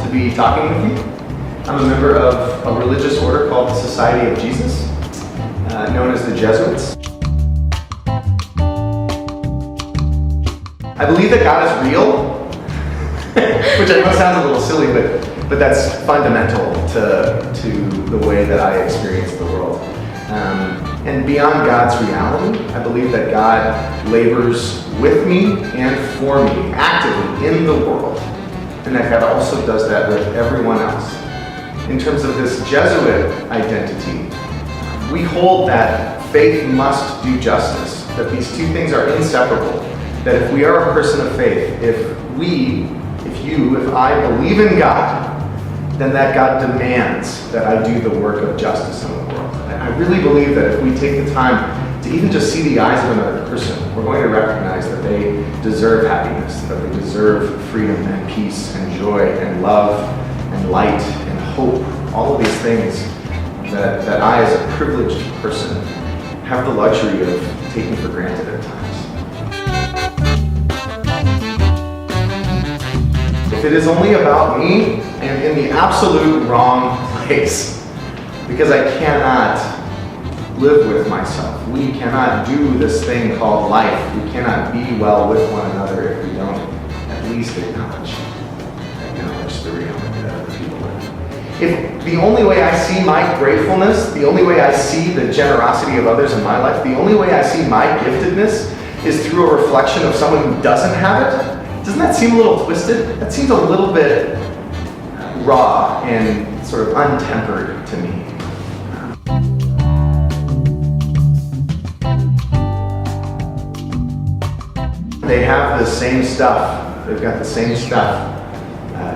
to be talking with you. I'm a member of a religious order called the Society of Jesus, known as the Jesuits. I believe that God is real, which I know sounds a little silly, but that's fundamental to the way that I experience the world. And beyond God's reality, I believe that God labors with me and for me, actively in the world, and that God also does that with everyone else. In terms of this Jesuit identity, we hold that faith must do justice, that these two things are inseparable, that if we are a person of faith, if I believe in God, then that God demands that I do the work of justice in the world. And I really believe that if we take the time to even just see the eyes of another person, we're going to recognize that they deserve happiness, that they deserve freedom and peace and joy and love and light and hope, all of these things that I, as a privileged person, have the luxury of taking for granted at times. If it is only about me, I am in the absolute wrong place, because I cannot live with myself. We cannot do this thing called life. We cannot be well with one another if we don't at least acknowledge the reality that other people live. If the only way I see my gratefulness, the only way I see the generosity of others in my life, the only way I see my giftedness is through a reflection of someone who doesn't have it, doesn't that seem a little twisted? That seems a little bit raw and sort of untempered to me. They have the same stuff. They've got the same stuff.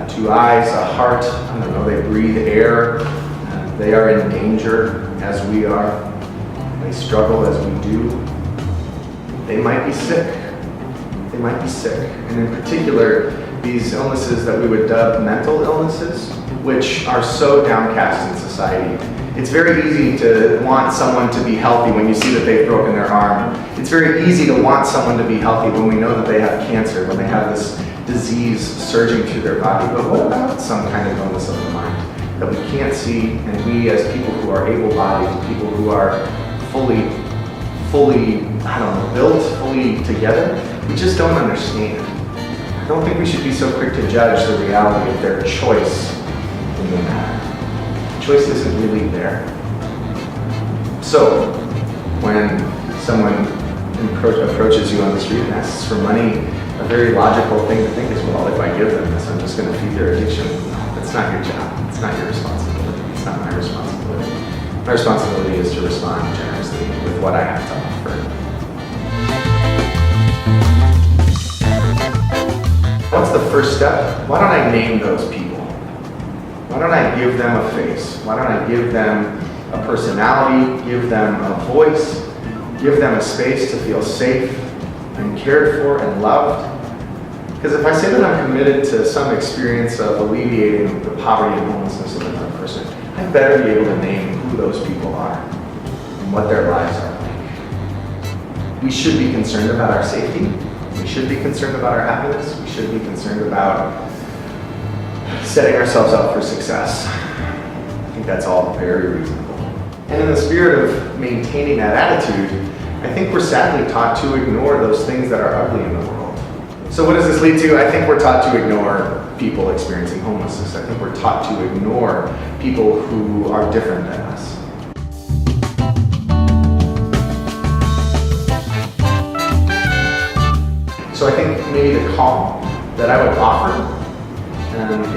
Two eyes, a heart, I don't know, they breathe air. They are in danger as we are. They struggle as we do. They might be sick. They might be sick. And in particular, these illnesses that we would dub mental illnesses, which are so downcast in society. It's very easy to want someone to be healthy when you see that they've broken their arm. It's very easy to want someone to be healthy when we know that they have cancer, when they have this disease surging through their body. But what about some kind of illness of the mind that we can't see, and we as people who are able-bodied, people who are fully, built, fully together, we just don't understand. I don't think we should be so quick to judge the reality of their choice in the matter. The choice isn't really there. So, when someone approaches you on the street and asks for money, a very logical thing to think is, well, if I give them this, I'm just going to feed their addiction. No, that's not your job. It's not your responsibility. It's not my responsibility. My responsibility is to respond generously with what I have to offer. What's the first step? Why don't I name those people? Why don't I give them a face? Why don't I give them a personality, give them a voice, give them a space to feel safe and cared for and loved? Because if I say that I'm committed to some experience of alleviating the poverty and homelessness of another person, I better be able to name who those people are and what their lives are like. We should be concerned about our safety. We should be concerned about our happiness. We should be concerned about setting ourselves up for success. I think that's all very reasonable. And in the spirit of maintaining that attitude, I think we're sadly taught to ignore those things that are ugly in the world. So what does this lead to? I think we're taught to ignore people experiencing homelessness. I think we're taught to ignore people who are different than us. So I think maybe the call that I would offer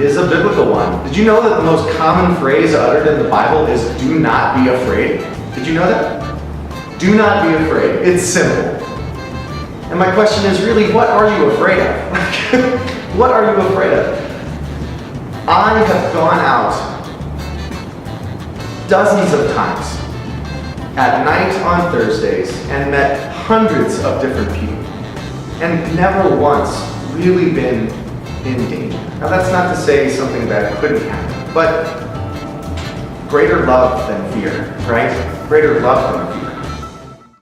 is a biblical one. Did you know that the most common phrase uttered in the Bible is "do not be afraid"? Did you know that? Do not be afraid. It's simple. And my question is really, what are you afraid of? What are you afraid of? I have gone out dozens of times at night on Thursdays and met hundreds of different people, and never once really been in danger. Now that's not to say something bad couldn't happen, but greater love than fear, right? Greater love than fear.